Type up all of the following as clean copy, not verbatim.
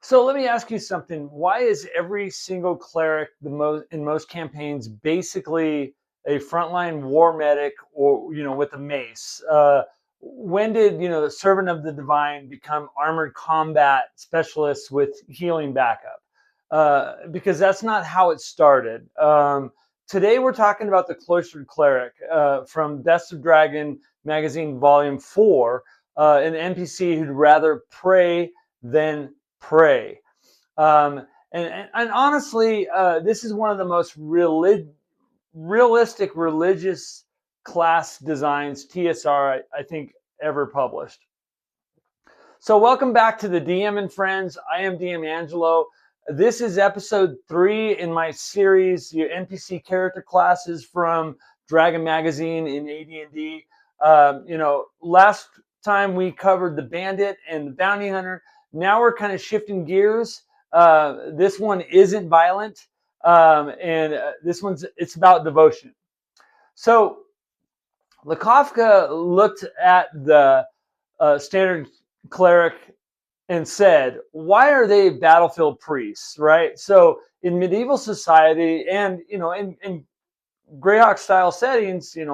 So let me ask you something. Why is every single cleric in most campaigns basically a frontline war medic or with a mace? When did the servant of the divine become armored combat specialists with healing backup? Because that's not how it started. Today we're talking about the Cloistered Cleric from Best of Dragon magazine volume 4, an NPC who'd rather pray than pray. And honestly, this is one of the most realistic religious class designs TSR I think ever published. So welcome back to the DM and Friends. I am DM Angelo. This is episode 3 in my series, the NPC character classes from Dragon Magazine in AD&D. Last time we covered the bandit and the bounty hunter. Now we're kind of shifting gears. This one isn't violent, and it's about devotion. So Lakofka looked at the standard cleric and said, why are they battlefield priests, right? So in medieval society and, in Greyhawk style settings, in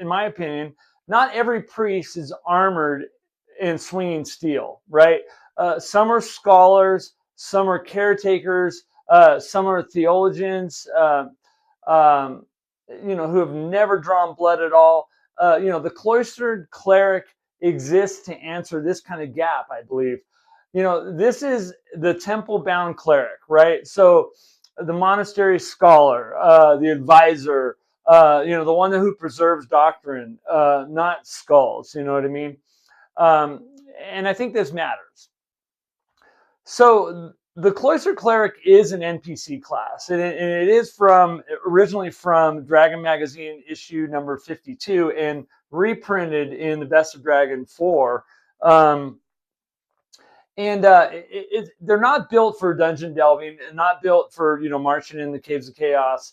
my opinion, not every priest is armored and swinging steel, right? Some are scholars, some are caretakers, some are theologians, who have never drawn blood at all. The cloistered cleric exists to answer this kind of gap, I believe. This is the temple-bound cleric, right? So the monastery scholar, the advisor, the one who preserves doctrine, not skulls, you know what I mean? And I think this matters. So the Cloistered Cleric is an NPC class, and it is originally from Dragon Magazine issue number 52 and reprinted in the Best of Dragon 4. They're not built for dungeon delving, not built for marching in the caves of chaos.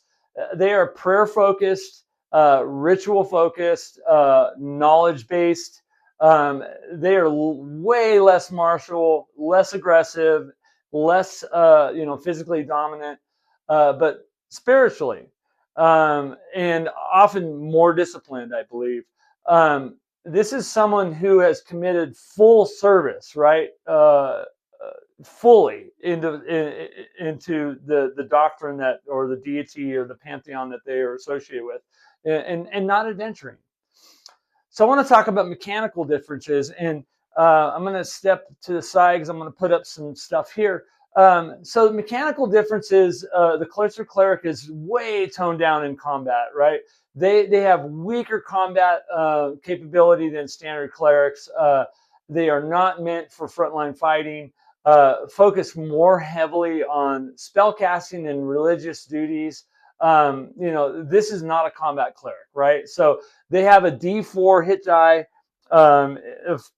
They are prayer focused, ritual focused, knowledge based. They are way less martial, less aggressive, less physically dominant, but spiritually, and often more disciplined, I believe. This is someone who has committed full service, right? Fully into the doctrine or the deity or the pantheon that they are associated with, and not adventuring. So I want to talk about mechanical differences, and I'm going to step to the side because I'm going to put up some stuff here. So the mechanical differences, the Cloistered Cleric is way toned down in combat, right? They have weaker combat capability than standard clerics. They are not meant for frontline fighting. Focus more heavily on spellcasting and religious duties. This is not a combat cleric, right? So they have a D4 hit die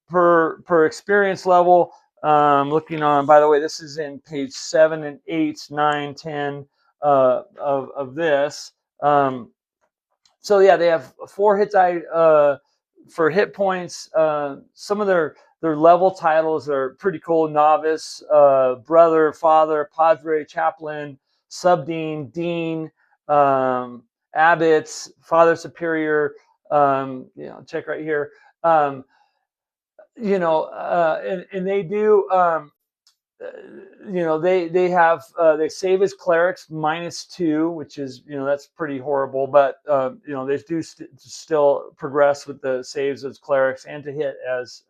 per experience level. Looking on, by the way, this is in page 7 and 8, 9, 10 of this. So yeah, they have 4 hit die for hit points. Some of their level titles are pretty cool: novice, brother, father, padre, chaplain, subdean, dean, abbots, father superior. Check right here. And they do. They save as clerics -2, which is that's pretty horrible, but they do still progress with the saves as clerics and to hit as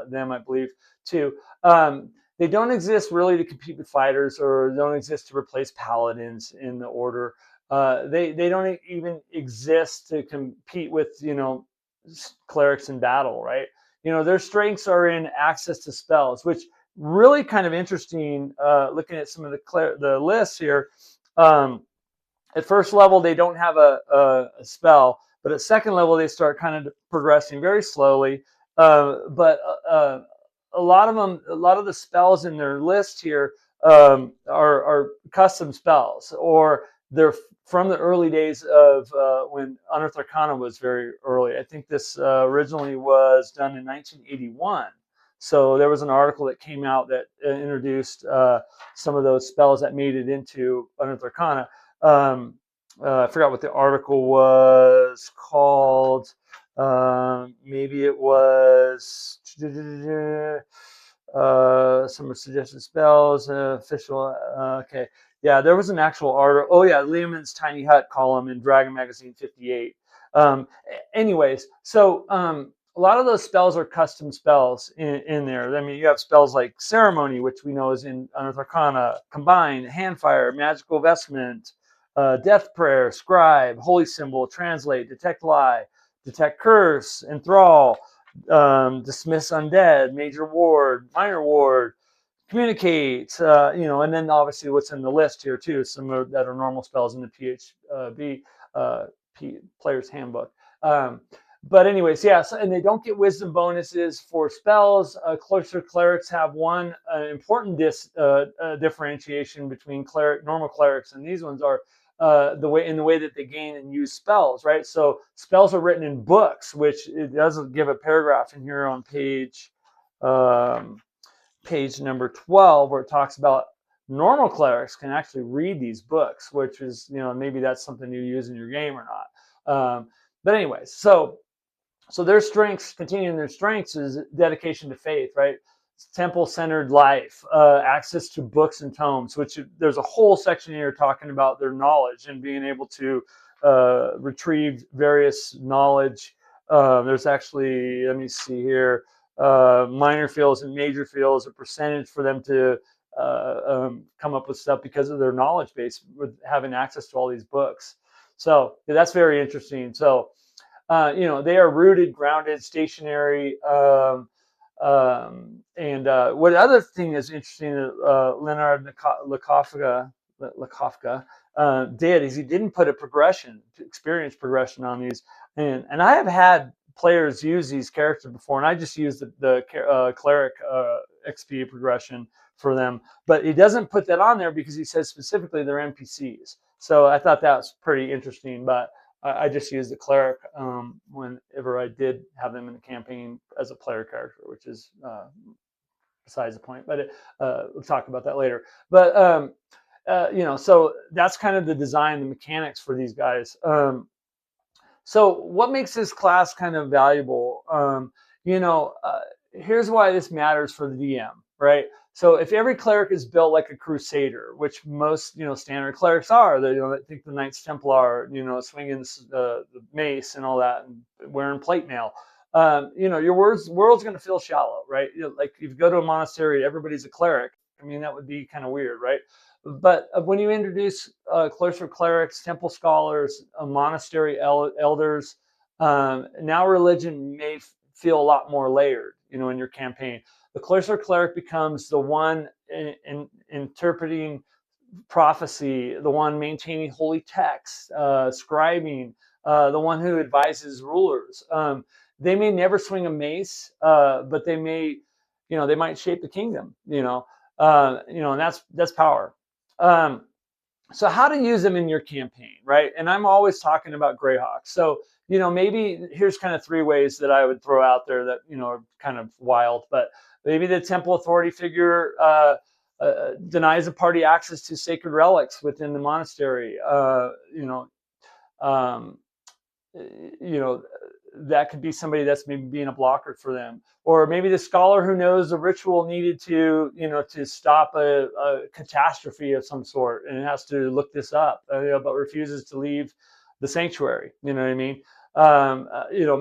them, I believe, too. They don't exist really to compete with fighters, or don't exist to replace paladins in the order. They don't even exist to compete with clerics in battle, right? Their strengths are in access to spells, which really kind of interesting. Looking at some of the lists here, at first level they don't have a spell, but at second level they start kind of progressing very slowly. But a lot of the spells in their list here are custom spells, or they're from the early days of when Unearthed Arcana was very early. I think this originally was done in 1981. So there was an article that came out that introduced some of those spells that made it into Unearthed Arcana. I forgot what the article was called. Maybe it was some suggested spells, official. Okay, yeah, there was an actual article. Oh yeah, Lehman's Tiny Hut column in Dragon Magazine 58. Anyways, so a lot of those spells are custom spells in there. I mean, you have spells like Ceremony, which we know is in Unearthed Arcana, Combine, Handfire, Magical Vestment, Death Prayer, Scribe, Holy Symbol, Translate, Detect Lie, Detect Curse, Enthrall, Dismiss Undead, Major Ward, Minor Ward, Communicate, and then obviously what's in the list here too, some that are normal spells in the PHB Player's Handbook. But anyways, yeah, so, and they don't get wisdom bonuses for spells. Cloistered Clerics have one important differentiation between normal clerics, and these ones are the way that they gain and use spells, right? So spells are written in books, which it does give a paragraph in here on page number 12, where it talks about normal clerics can actually read these books, which is, maybe that's something you use in your game or not. But anyways, so their strengths, continuing their strengths, is dedication to faith, right? Temple-centered life, access to books and tomes, which there's a whole section here talking about their knowledge and being able to retrieve various knowledge. There's actually, let me see here, minor fields and major fields, a percentage for them to come up with stuff because of their knowledge base with having access to all these books. So that's very interesting. So, they are rooted, grounded, stationary. And what other thing is interesting that Leonard Lakofka did is he didn't put a experience progression on these. And I have had players use these characters before, and I just use the cleric XP progression for them. But he doesn't put that on there because he says specifically they're NPCs. So I thought that was pretty interesting. But I just used the cleric whenever I did have them in the campaign as a player character, which is besides the point. But we'll talk about that later. But so that's kind of the design, the mechanics for these guys. So what makes this class kind of valuable? Here's why this matters for the DM, right? So if every cleric is built like a crusader, which most standard clerics are, they I think the Knights Templar, swinging the mace and all that, and wearing plate mail, your world's going to feel shallow, right? Like if you go to a monastery, everybody's a cleric. I mean, that would be kind of weird, right? But when you introduce cloistered clerics, temple scholars, monastery elders, now religion may feel a lot more layered, in your campaign. The Cloistered Cleric becomes the one interpreting prophecy, the one maintaining holy texts, scribing, the one who advises rulers. They may never swing a mace, but they may, they might shape the kingdom, and that's power. So how to use them in your campaign, right? And I'm always talking about Greyhawk. So, maybe here's kind of 3 ways that I would throw out there that, are kind of wild, but maybe the temple authority figure denies a party access to sacred relics within the monastery. That could be somebody that's maybe being a blocker for them, or maybe the scholar who knows the ritual needed to stop a catastrophe of some sort and has to look this up, but refuses to leave the sanctuary. You know what I mean?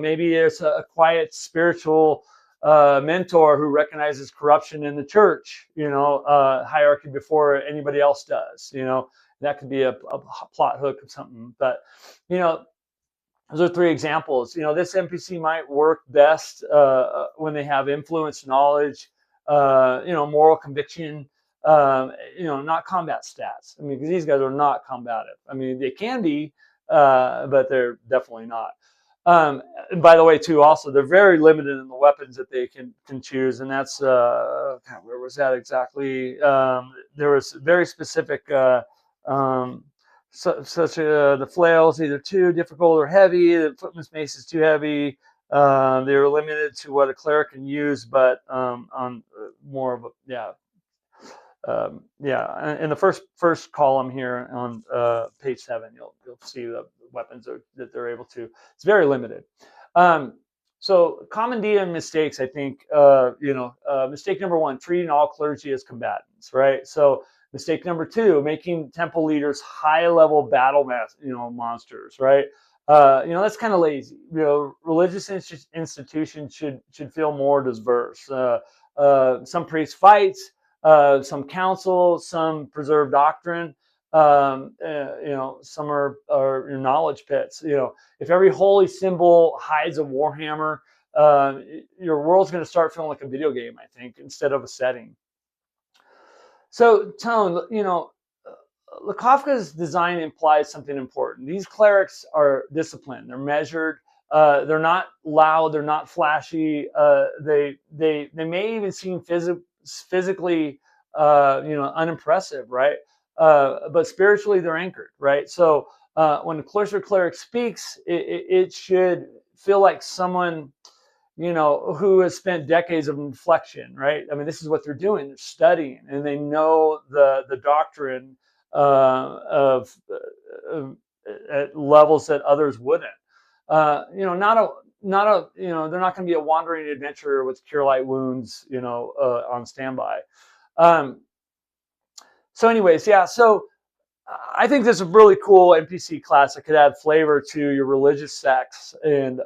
Maybe it's a quiet spiritual mentor who recognizes corruption in the church, hierarchy before anybody else does. That could be a plot hook of something, but those are 3 examples. This NPC might work best when they have influence, knowledge, moral conviction, not combat stats. I mean, because these guys are not combative. I mean, they can be, but they're definitely not. And by the way, too, also, they're very limited in the weapons that they can choose. And that's, where was that exactly? There was very specific... such the flail is either too difficult or heavy. The footman's mace is too heavy. They were limited to what a cleric can use, but on more of a in the first column here on page 7, you'll see the weapons that they're able to. It's very limited. So common DM mistakes, I think, mistake number 1, treating all clergy as combatants, right? So mistake number 2, making temple leaders high-level battle monsters, right? That's kind of lazy. Religious institutions should feel more diverse. Some priest fights, some counsel, some preserve doctrine. Some are knowledge pits. If every holy symbol hides a warhammer, your world's going to start feeling like a video game, I think, instead of a setting. So, Tone, Lakofka's design implies something important. These clerics are disciplined. They're measured. They're not loud. They're not flashy. They may even seem physically, unimpressive, right? But spiritually, they're anchored, right? So when the Cloistered Cleric speaks, it should feel like someone, who has spent decades of reflection, right? I mean, this is what they're doing. They're studying, and they know the doctrine at levels that others wouldn't. They're not going to be a wandering adventurer with cure light wounds, on standby. So anyways, yeah. So I think this is a really cool NPC class that could add flavor to your religious sects, and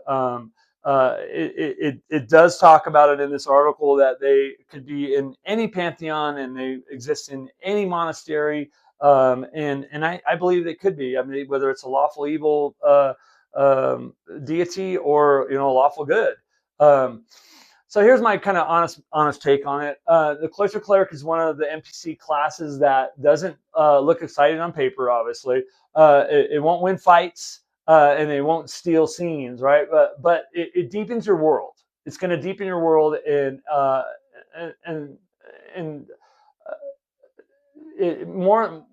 it does talk about it in this article that they could be in any pantheon and they exist in any monastery, and I believe they could be. I mean, whether it's a lawful evil deity or a lawful good. So here's my kind of honest take on it. The Cloistered Cleric is one of the NPC classes that doesn't look exciting on paper, obviously. It won't win fights, and it won't steal scenes, right? But it deepens your world. It's going to deepen your world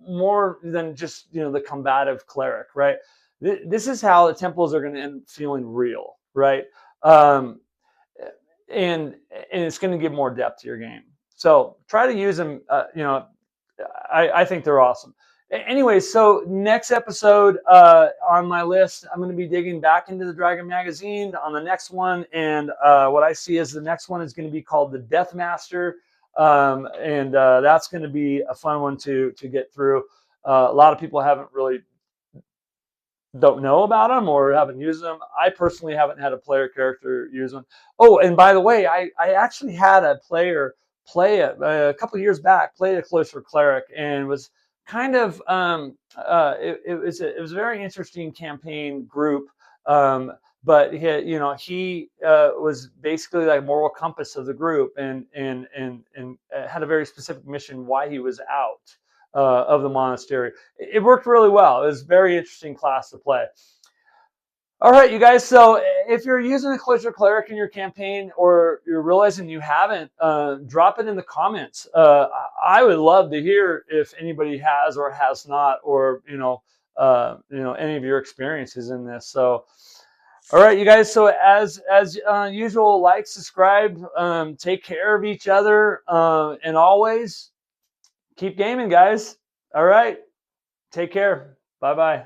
more than just the combative cleric, right? This is how the temples are going to end up feeling real, right? And it's going to give more depth to your game. So try to use them. I think they're awesome. Anyway, so next episode on my list, I'm going to be digging back into the Dragon magazine on the next one, and what I see is the next one is going to be called the Deathmaster, and that's going to be a fun one to get through. A lot of people don't know about them or haven't used them. I personally haven't had a player character use them. Oh, and by the way, I actually had a player play it a couple of years back, played a Cloistered Cleric, and was kind of it was a very interesting campaign group. But he was basically like moral compass of the group, and had a very specific mission why he was out of the monastery. It worked really well. It was a very interesting class to play. All right, you guys. So if you're using a Cloistered Cleric in your campaign, or you're realizing you haven't, drop it in the comments. I would love to hear if anybody has or has not, or any of your experiences in this. So, all right, you guys. So as usual, like, subscribe, take care of each other, and always keep gaming, guys. All right. Take care. Bye-bye.